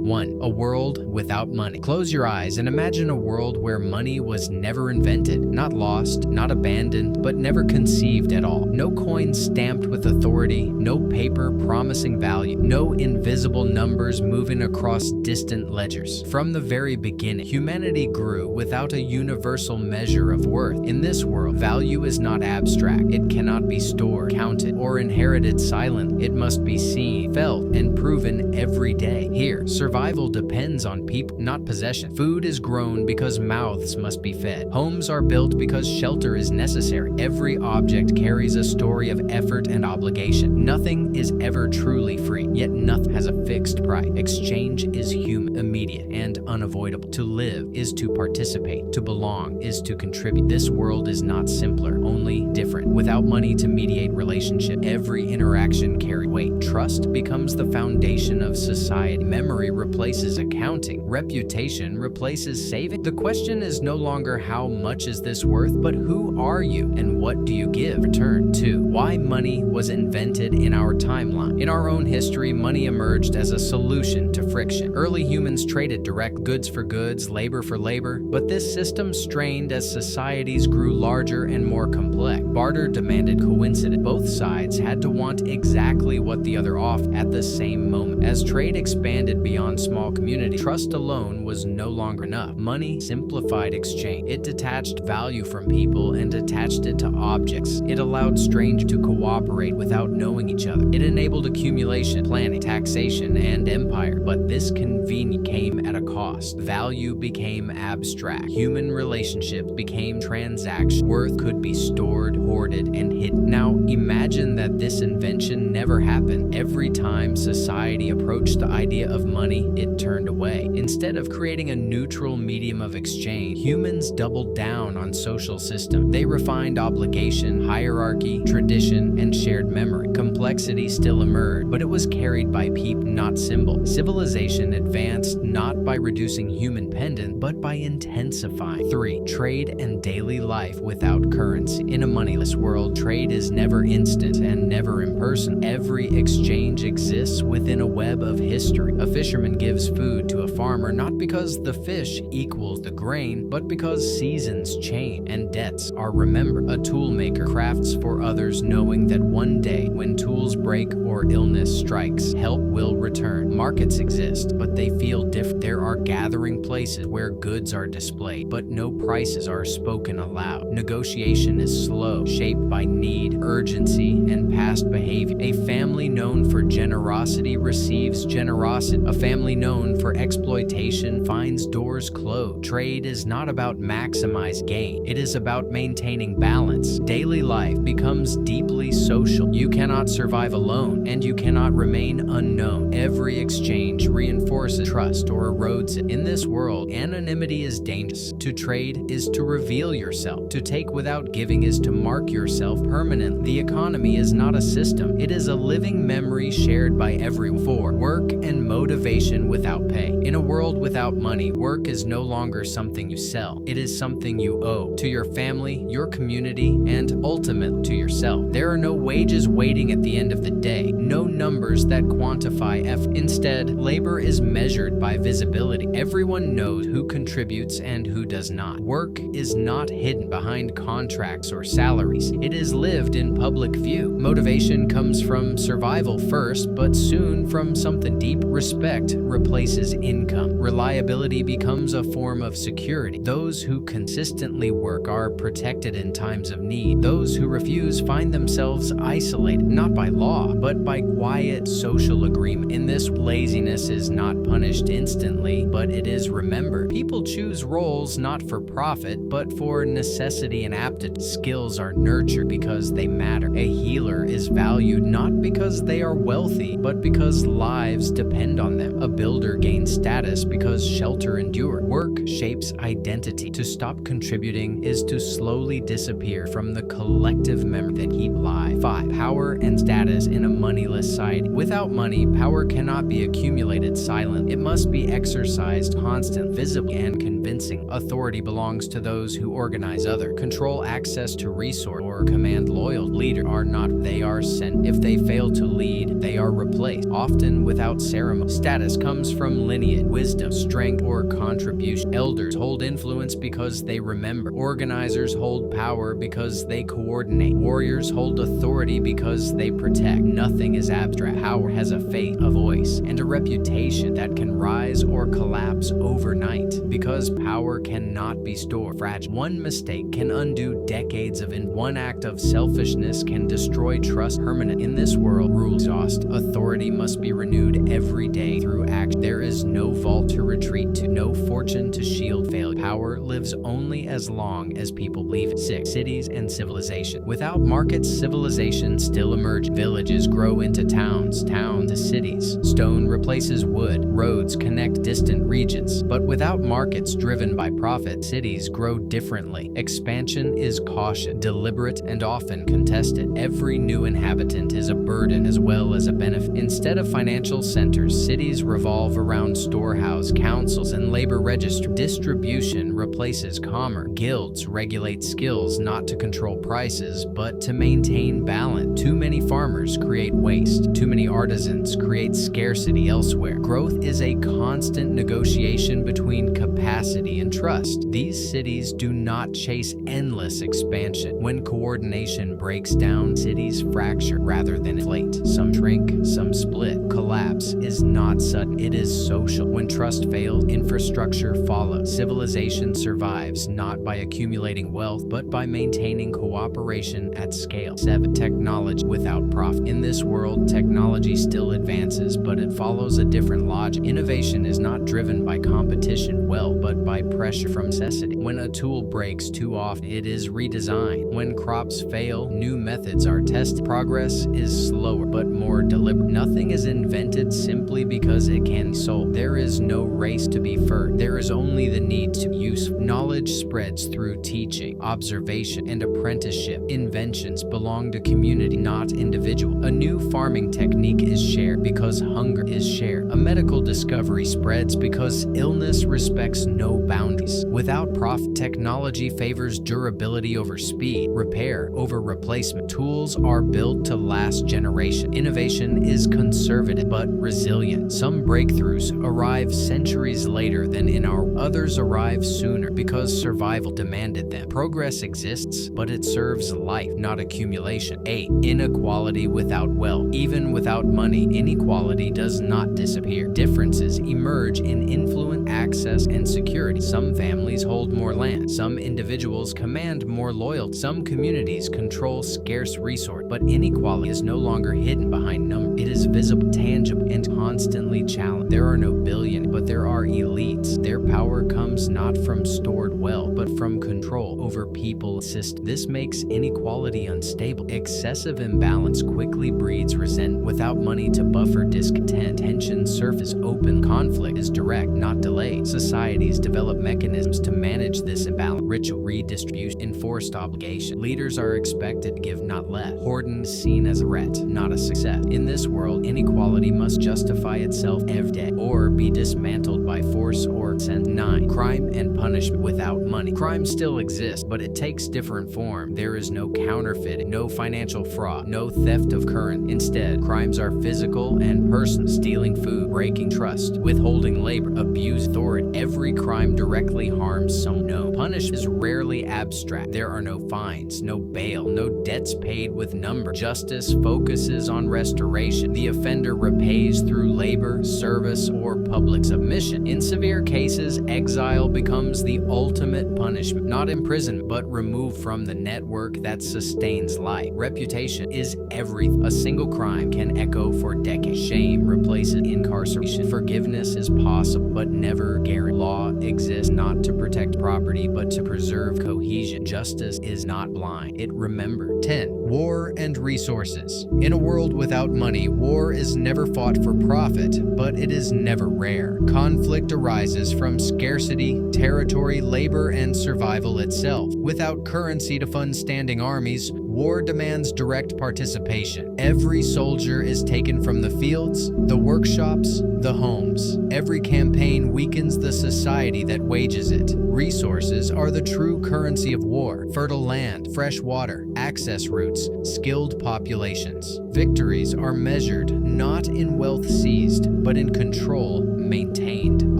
1. A world without money. Close your eyes and imagine a world where money was never invented, not lost, not abandoned, but never conceived at all. No coins stamped with authority, no paper promising value, no invisible numbers moving across distant ledgers. From the very beginning, humanity grew without a universal measure of worth. In this world, value is not abstract. It cannot be stored, counted, or inherited silently. It must be seen, felt, and proven every day. Here, survival depends on people, not possession. Food is grown because mouths must be fed. Homes are built because shelter is necessary. Every object carries a story of effort and obligation. Nothing is ever truly free, yet nothing has a fixed price. Exchange is human, immediate, and unavoidable. To live is to participate. To belong is to contribute. This world is not simpler, only different. Without money to mediate relationship, every interaction carries weight. Trust becomes the foundation of society. Memory replaces accounting. Reputation replaces saving. The question is no longer how much is this worth, but who are you and what do you give in return? 2. Why money was invented in our timeline. In our own history, money emerged as a solution to friction. Early humans traded direct goods for goods, labor for labor, but this system strained as societies grew larger and more complex. Barter demanded coincidence. Both sides had to want exactly what the other offered at the same moment. As trade expanded beyond small communities, trust alone was no longer enough. Money simplified exchange. It detached value from people and attached it to objects. It allowed strangers to cooperate without knowing each other. It enabled accumulation, planning, taxation, and empire. But this convenience came at a cost. Value became abstract. Human relationships became transactions. Worth could be stored, hoarded, and hidden. Now, imagine that this invention never happened. Every time society approached the idea of money, it turned away. Instead of creating a neutral medium of exchange, humans doubled down on social systems. They refined obligation, hierarchy, tradition, and shared memory. Complexity still emerged, but it was carried by people, not symbols. Civilization advanced not by reducing human dependence, but by intensifying. 3. Trade and daily life without currency. In a moneyless world, trade is never instant and never impersonal. Every exchange exists within a web of history. A fisherman gives food to a farmer not because the fish equals the grain, but because seasons change and debts are remembered. A toolmaker crafts for others knowing that one day, when tools break or illness strikes, help will return. Markets exist, but they feel different. There are gathering places where goods are displayed, but no prices are spoken aloud. Negotiation is slow, shaped by need, urgency, and past behavior. A family known for generosity receives generosity. A family known for exploitation finds doors closed. Trade is not about maximizing gain. It is about maintaining balance. Daily life becomes deeply social. You cannot survive alone, and you cannot remain unknown. Every exchange reinforces trust or erodes it. In this world, anonymity is dangerous. To trade is to reveal yourself. To take without giving is to mark yourself permanently. The economy is not a system. It is a living memory shared by everyone. 4. Work and motivation without pay. In a world without money, work is no longer something you sell. It is something you owe to your family, your community, and ultimately to yourself. There are no wages waiting at the end of the day, no numbers that quantify effort. Instead, labor is measured by visibility. Everyone knows who contributes and who does not. Work is not hidden behind contracts or salaries. It is lived in public view. Motivation comes from survival first, but soon from something deep. Respect replaces income. Reliability becomes a form of security. Those who consistently work are protected in times of need. Those who refuse find themselves isolated, not by law, but by quiet social agreement. In this, laziness is not punished instantly, but it is remembered. People choose roles not for profit, but for necessity and aptitude. Skills are nurtured because they matter. A healer is valued not because they are wealthy, but because lives depend on them. A builder gains status because shelter endures. Work shapes identity. To stop contributing is to slowly disappear from the collective memory that keep alive. 5. Power and status in a moneyless society. Without money, power cannot be accumulated silently. It must be exercised constantly, visibly, and convincing. Authority belongs to those who organize others, control access to resources, or power command loyal. Leaders are not, they are sent. If they fail to lead, they are replaced, often without ceremony. Status comes from lineage, wisdom, strength, or contribution. Elders hold influence because they remember. Organizers hold power because they coordinate. Warriors hold authority because they protect. Nothing is abstract. Power has a face, a voice, and a reputation that can rise or collapse overnight. Because power cannot be stored, fragile. One mistake can undo decades of one act of selfishness can destroy trust permanent. In this world, rule exhaust. Authority must be renewed every day through action. There is no vault to retreat to, no fortune to shield failure. Power lives only as long as people believe it. 6. Cities and civilization. Without markets, civilization still emerge. Villages grow into towns, towns to cities. Stone replaces wood. Roads connect distant regions. But without markets driven by profit, cities grow differently. Expansion is cautious, deliberate, and often contested. Every new inhabitant is a burden as well as a benefit. Instead of financial centers, cities revolve around storehouse, councils, and labor registry. Distribution replaces commerce. Guilds regulate skills not to control prices, but to maintain balance. Too many farmers create waste. Too many artisans create scarcity elsewhere. Growth is a constant negotiation between capacity and trust. These cities do not chase endless expansion. When coordination breaks down, cities fracture rather than inflate. Some shrink, some split. Collapse is not sudden, it is social. When trust fails, infrastructure follows. Civilization survives not by accumulating wealth, but by maintaining cooperation at scale. 7. Technology without profit. In this world, technology still advances, but it follows a different logic. Innovation is not driven by competition but by pressure from necessity. When a tool breaks too often, it is redesigned. When crops fail, new methods are tested. Progress is slower but more deliberate. Nothing is invented simply because it can be sold. There is no race to be first. There is only the need to use. Knowledge spreads through teaching, observation, and apprenticeship. Inventions belong to community, not individual. A new farming technique is shared because hunger is shared. A medical discovery spreads because illness respects no boundaries. Without profit, technology favors durability over speed, repair over replacement. Tools are built to last generations. Innovation is conservative but resilient. Some breakthroughs arrive centuries later than in our others arrive sooner because survival demanded them. Progress exists, but it serves life, not accumulation. 8. Inequality without wealth. Even without money, inequality does not disappear. Differences emerge in influence, access, and security. Some families hold more land. Some individuals command more loyalty. Some communities control scarce resources. But inequality is no longer hidden behind numbers. It is visible, tangible, and constantly challenged. There are no billionaires, but there are elites. Their power comes not from stored wealth, but from control over people's systems. This makes inequality unstable. Excessive imbalance quickly breeds resentment. Without money to buffer discontent, tension surface open. Conflict is direct, not delayed. Societies develop mechanisms to manage this imbalance. Ritual redistribution, enforced obligation. Leaders are expected to give, not let. Hoarding is seen as a threat, not a success. In this world, inequality must justify itself every day or be dismantled by force or consent. 9. Crime and punishment without money. Crime still exists, but it takes different form. There is no counterfeiting, no financial fraud, no theft of currency. Instead, crimes are physical and personal. Stealing food, breaking trust, withholding labor, abuse authority. Every crime directly harms someone. No. Punishment is rarely abstract. There are no fines, no bail, no debts paid with number. Justice focuses on restoration. The offender repays through labor, service, or public submission. In severe cases, exile becomes the ultimate punishment. Not imprisonment, but removed from the network that sustains life. Reputation is everything. A single crime can echo for decades. Shame replaces incarceration. Forgiveness is possible, but never guaranteed. Law exists not to protect property, but to preserve cohesion. Justice is not blind. It remembers. 10. War and resources. In a world without money, war is never fought for profit, but it is never rare. Conflict arises from scarcity, territory, labor, and survival itself. Without currency to fund standing armies, War demands direct participation. Every soldier is taken from the fields, the workshops, the homes. Every campaign weakens the society that wages it. Resources are the true currency of war: fertile land, fresh water, access routes, skilled populations. Victories are measured not in wealth seized, but in control maintained.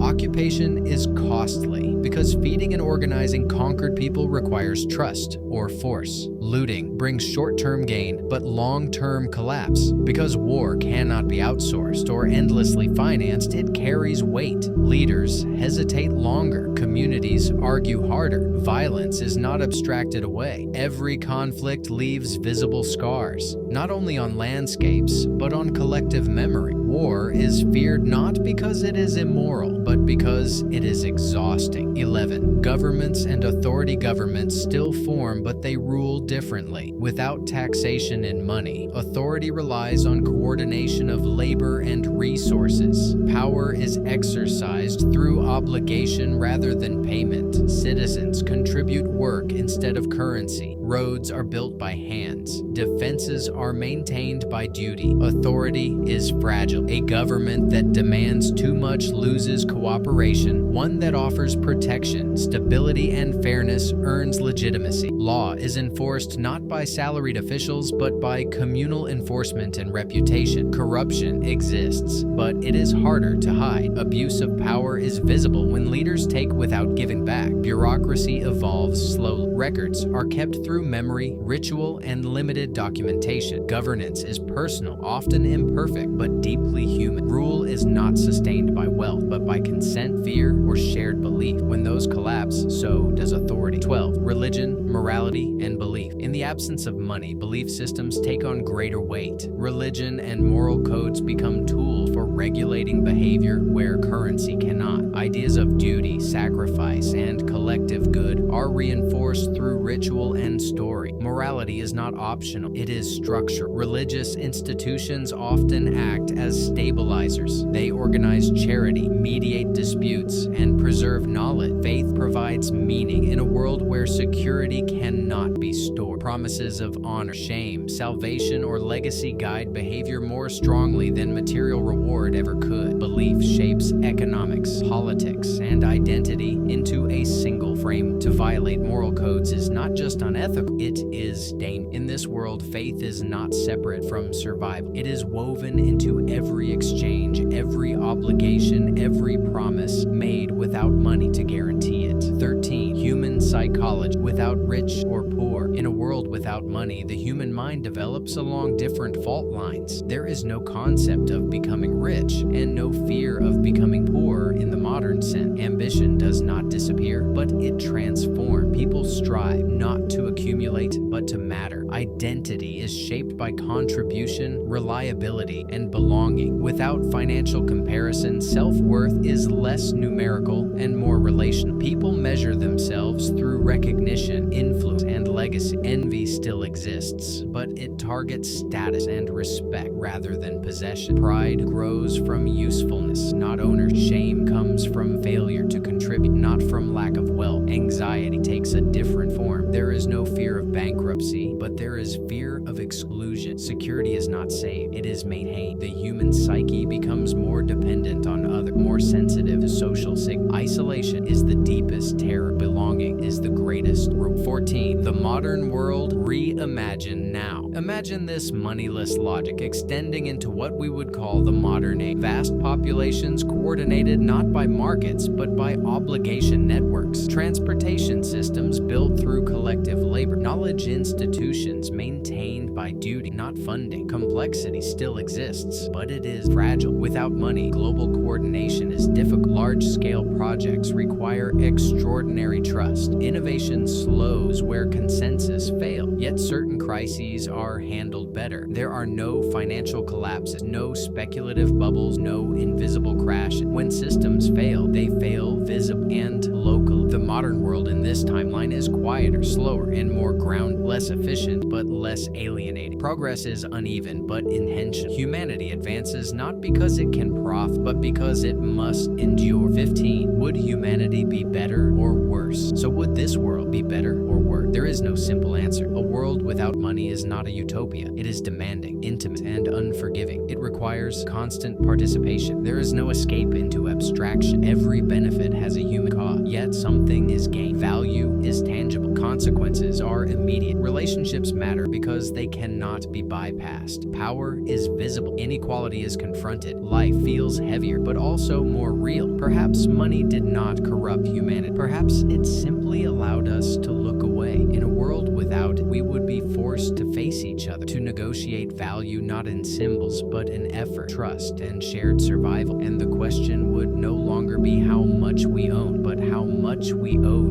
Occupation is costly because feeding and organizing conquered people requires trust or force. Looting brings short-term gain but long-term collapse. Because war cannot be outsourced or endlessly financed, it carries weight. Leaders hesitate longer. Communities argue harder. Violence is not abstracted away. Every conflict leaves visible scars, not only on landscapes, but on collective memory. War is feared not because it is immoral, but because it is exhausting. 11. Governments and authority governments still form, but they rule differently. Without taxation and money, authority relies on coordination of labor and resources. Power is exercised through obligation rather than payment. Citizens contribute work instead of currency. Roads are built by hands. Defenses are maintained by duty. Authority is fragile. A government that demands too much loses cooperation. One that offers protection, stability, and fairness earns legitimacy. Law is enforced not by salaried officials, but by communal enforcement and reputation. Corruption exists, but it is harder to hide. Abuse of power is visible when leaders take without giving back. Bureaucracy evolves slowly. Records are kept through memory, ritual, and limited documentation. Governance is personal, often imperfect, but deeply human. Rule is not sustained by wealth, but by consent, fear, or shared belief. When those collapse, so does authority. 12. Religion, morality, and belief. In the absence of money, belief systems take on greater weight. Religion and moral codes become tools for regulating behavior where currency cannot. Ideas of duty, sacrifice, and collective good are reinforced through ritual and story. Morality is not optional, it is structure. Religious institutions often act as stabilizers. They organize charity, mediate disputes, and preserve knowledge. Faith provides meaning in a world where security cannot be stored. Promises of honor, shame, salvation, or legacy guide behavior more strongly than material reward ever could. Belief shapes economics, politics, and identity into a single frame. To violate moral codes is not just unethical, it is dangerous. In this world, faith is not separate from survival. It is woven into every exchange, every obligation, every promise made without money to guarantee it. 13. Human psychology. Without rich or poor. In a world without money, the human mind develops along different fault lines. There is no concept of becoming rich and no fear of becoming poor in the modern sense. Ambition does not disappear, but it transforms. People strive not to accumulate, but to matter. Identity is shaped by contribution, reliability, and belonging. Without financial comparison, self-worth is less numerical and more relational. People measure themselves through recognition, influence, and legacy. Envy still exists, but it targets status and respect rather than possession. Pride grows from usefulness, not ownership. Shame comes from failure to contribute, not from lack of wealth. Anxiety takes a different form. There is no fear of bankruptcy, but there is fear of exclusion. Security is not safe, it is maintained. The human psyche becomes more dependent on others, more sensitive to social signals. Isolation is the deepest terror. Belonging is the greatest reward. 14. The modern world reimagined now. Imagine this moneyless logic extending into what we would call the modern age. Vast populations coordinated not by markets, but by obligation networks. Transportation systems built through collective labor. Knowledge institutions maintained by duty, not funding. Complexity still exists, but it is fragile. Without money, global coordination is difficult. Large-scale projects require extraordinary trust. Innovation slows where consensus fails, yet certain crises are handled better. There are no financial collapses, no speculative bubbles, no invisible crashes. When systems fail, they fail visibly and locally. The modern world in this timeline is quieter, slower, and more grounded, less efficient, but less alienating. Progress is uneven, but intentional. Humanity advances not because it can profit, but because it must endure. 15. Would humanity be better or worse? So would this world be better or worse? There is no simple answer. A world without money is not a utopia. It is demanding, intimate, and unforgiving. It requires constant participation. There is no escape into abstraction. Every benefit has a human cost, yet something is gained. Value is tangible. Consequences are immediate. Relationships matter because they cannot be bypassed. Power is visible. Inequality is confronted. Life feels heavier, but also more real. Perhaps money did not corrupt humanity. Perhaps it simply allowed us to look away. In a world without it, we would be forced to face each other, to negotiate value not in symbols, but in effort, trust, and shared survival. And the question would no longer be how much we own, but how much we owe